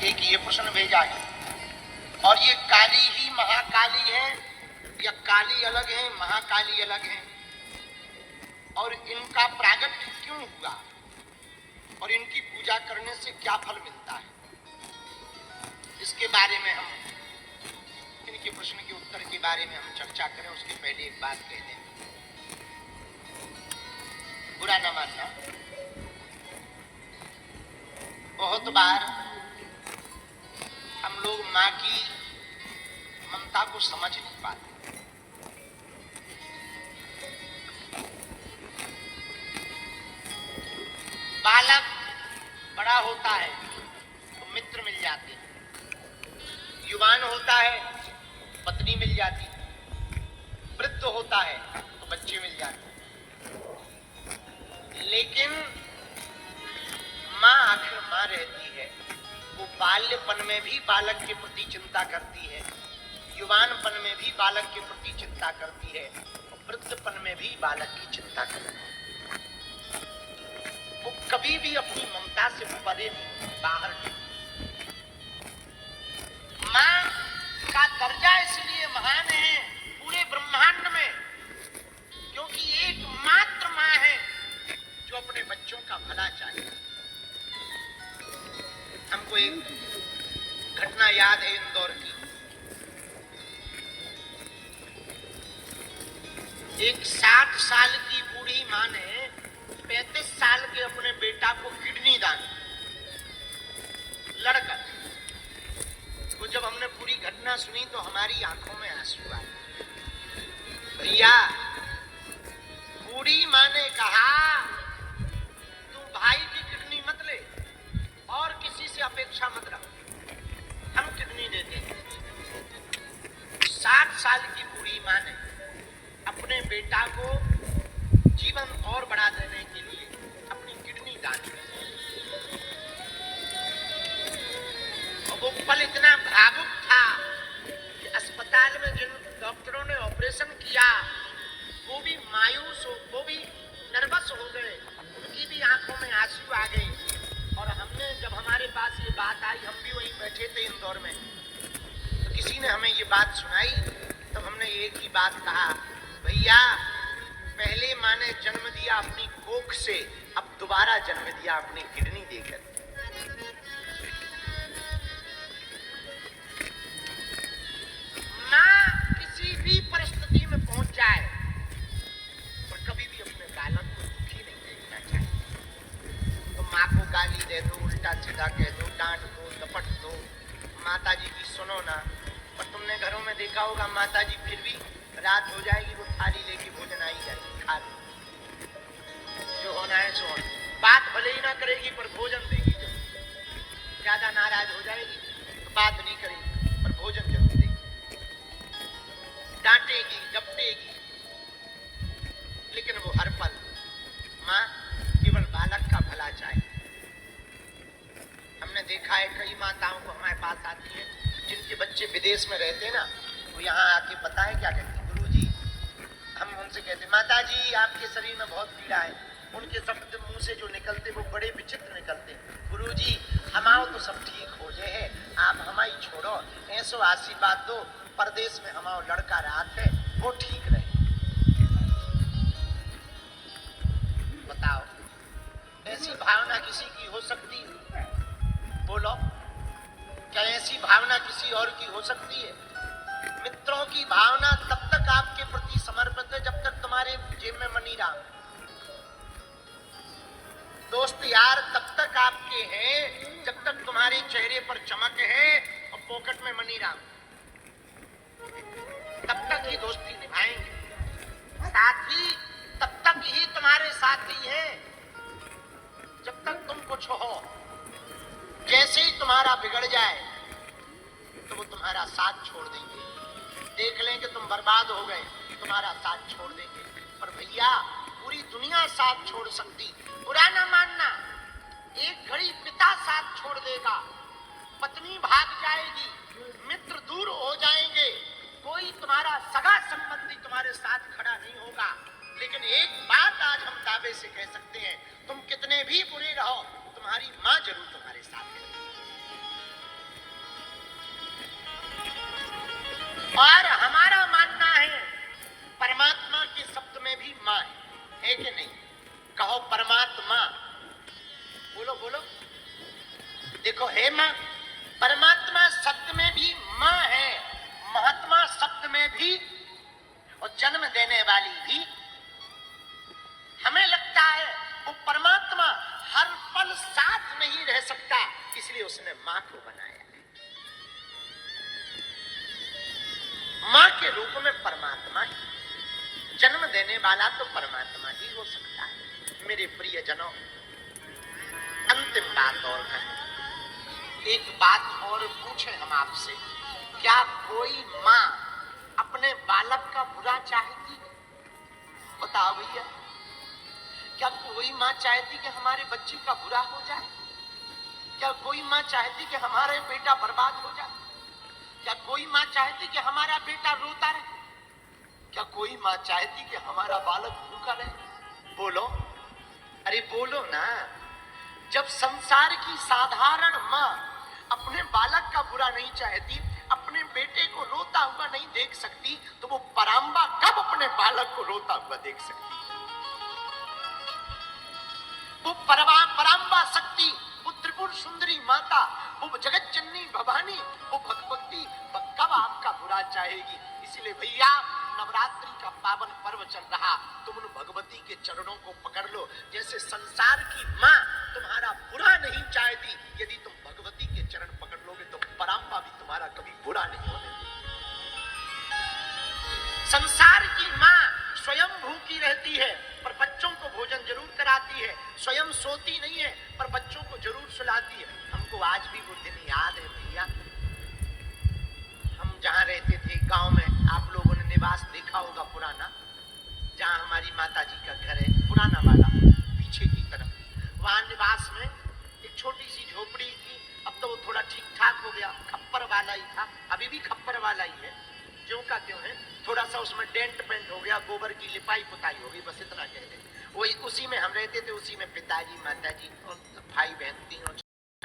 एक ये प्रश्न भेजा है। और ये काली ही महाकाली है या काली अलग है महाकाली अलग है, और इनका प्रागट्य क्यों हुआ और इनकी पूजा करने से क्या फल मिलता है, इसके बारे में हम इनके प्रश्न के उत्तर के बारे में हम चर्चा करें। उसके पहले एक बात कह दें, बुरा न मानना, बहुत बार हम लोग माँ की ममता को समझ नहीं पाते। बालक बड़ा होता है तो मित्र मिल जाते हैं, युवान होता है पत्नी मिल जाती है, वृद्ध होता है तो बच्चे मिल जाते हैं। लेकिन माँ आखिर माँ रहती है। वो बाल्यपन में भी बालक के प्रति चिंता करती है, युवानपन में भी बालक के प्रति चिंता करती है, वृद्धपन में भी बालक की चिंता करती है। वो कभी भी अपनी ममता से परे नहीं, बाहर नहीं। माँ का दर्जा इसलिए महान है पूरे ब्रह्मांड में क्योंकि एकमात्र माँ है जो अपने बच्चों का भला चाहे। हमको एक घटना याद है इंदौर की। एक 60 साल की बूढ़ी माँ ने 35 साल के अपने बेटा को किडनी दान लड़कर। तो जब हमने पूरी घटना सुनी तो हमारी आंखों में आंसू आए। भैया, बूढ़ी माँ ने कहा तू भाई की किडनी मत ले और किसी से अपेक्षा मत रख, हम किडनी देते हैं। 60 साल की बूढ़ी माँ ने अपने बेटा को जीवन और बढ़ा देने के लिए अपनी किडनी दान कर दी। और वो पल इतना भावुक था कि अस्पताल में जिन डॉक्टरों ने ऑपरेशन किया वो भी मायूस हो, वो भी नर्वस हो गए, उनकी भी आंखों में आंसू आ गए। और हमने जब हमारे पास ये बात आई, हम भी वहीं बैठे थे इंदौर में, तो किसी ने हमें ये बात सुनाई, तब हमने एक ही बात कहा, भैया पहले माँ ने जन्म दिया अपनी कोख से, अब दोबारा जन्म दिया अपनी किडनी देकर। माँ किसी भी परिस्थिति में पहुंच जाए पर कभी भी अपने बालक को दुखी नहीं देखना चाहिए। तो माँ को गाली दे दो, उल्टा सीधा कह दो, डांट दो, दपट दो, माता जी की सुनो ना। पर तुमने घरों में देखा होगा माता जी फिर भी रात हो जाएगी वो थाली लेके भोजन आई जाएगी, खा लो, जो होना है सो होना। बात भले ही ना करेगी पर भोजन देगी जरूर। ज्यादा नाराज हो जाएगी तो बात नहीं करेगी पर भोजन जरूर देगी। डांटेगी, डपटेगी, लेकिन वो हर पल माँ केवल बालक का भला चाहे। हमने देखा है कई माताओं को हमारे पास आती है जिनके बच्चे विदेश में रहते हैं ना, वो यहाँ आके पता है क्या कहते हैं, गुरुजी, हम उनसे कहते माता जी आपके शरीर में बहुत पीड़ा है। उनके शब्द मुंह से जो निकलते वो बड़े विचित्र निकलते। गुरुजी हमाओ तो सब ठीक हो जाए है, आप हमारी छोड़ो, ऐसो आशीर्वाद दो, परदेश में हमाओ लड़का रात है वो ठीक रहे। बताओ ऐसी भावना किसी की हो सकती है? बोलो, क्या ऐसी भावना किसी और की हो सकती है? मित्रों की भावना तब तक आपके प्रति समर्पित है जब तक तुम्हारे जेब में मनी राम। दोस्त यार तब तक आपके हैं जब तक तुम्हारे चेहरे पर चमक है और पॉकेट में मनी राम, तब तक ही दोस्ती निभाएंगे। साथी तब तक ही तुम्हारे साथी हैं जब तक तुम कुछ हो। जैसे ही तुम्हारा बिगड़ जाए तो वो तुम्हारा साथ छोड़ देंगे, देख लेंगे तुम बर्बाद हो गए, तुम्हारा साथ छोड़ देंगे। पर भैया पूरी दुनिया साथ छोड़ सकती, बुरा ना मानना। एक घड़ी पिता साथ छोड़ देगा, पत्नी भाग जाएगी, मित्र दूर हो जाएंगे, कोई तुम्हारा सगा संबंधी तुम्हारे साथ खड़ा नहीं होगा। लेकिन एक बात आज हम दावे से कह सकते हैं, तुम कितने भी बुरे रहो तुम्हारी माँ जरूर तुम्हारे साथ है। देखो हे मां, परमात्मा शब्द में भी मां है, महात्मा शब्द में भी, और जन्म देने वाली भी। हमें लगता है वो परमात्मा हर पल साथ नहीं रह सकता, इसलिए उसने मां को बनाया है। मां के रूप में परमात्मा ही, जन्म देने वाला तो परमात्मा ही हो सकता है। मेरे प्रियजनों, अंतिम बात और कहें, एक बात और पूछे हम आपसे, क्या कोई मां अपने बालक का बुरा चाहती? बताओ भैया, क्या कोई मां चाहती कि हमारे बच्चे का बुरा हो जाए? क्या कोई मां चाहती कि हमारा बेटा बर्बाद हो जाए? क्या कोई मां चाहती कि हमारा बेटा रोता रहे? क्या कोई मां चाहती कि हमारा बालक भूखा रहे? बोलो, अरे बोलो ना। जब संसार की साधारण मां अपने बालक का बुरा नहीं चाहती, अपने बेटे को रोता हुआ नहीं देख सकती, तो वो परांबा कब अपने बालक को रोता हुआ देख सकती है? वो परांबा शक्ति, वो त्रिपुर सुंदरी माता, वो जगत जननी भवानी, वो भगवती कब आपका बुरा चाहेगी? इसलिए भैया, नवरात्रि का पावन पर्व चल रहा, तुम उन भगवती के चरणों को पकड़ लो। जैसे संसार की मां तुम्हारा बुरा नहीं चाहती, यदि तुम भगवती के चरण पकड़ लोगे तो परांबा भी तुम्हारा कभी बुरा नहीं होने देगी। संसार की मां स्वयं भूखी रहती है, पर बच्चों को भोजन जरूर कराती है। स्वयं सोती नहीं है, पर बच्चों को जरूर सुलाती है। हमको आज भी वो दिन याद है भैया। हम जहाँ रहते थे गांव में, आप लोगों ने निवास देखा होगा पुराना, जहाँ हमारी माता जी का घर है, पुराना वाला, पीछे की तरफ। वहां निवास में एक छोटी सी झोपड़ी थी। अब तो वो थोड़ा ठीक ठाक हो गया, खप्पर वाला ही था, अभी भी खप्पर वाला ही है, ज्यों का त्यों है। थोड़ा सा उसमें डेंट पेंट हो गया, गोबर की लिपाई पुताई हो गई, बस इतना कह दे। वही उसी में हम रहते थे, उसी में पिताजी, माताजी और भाई बहन तीनों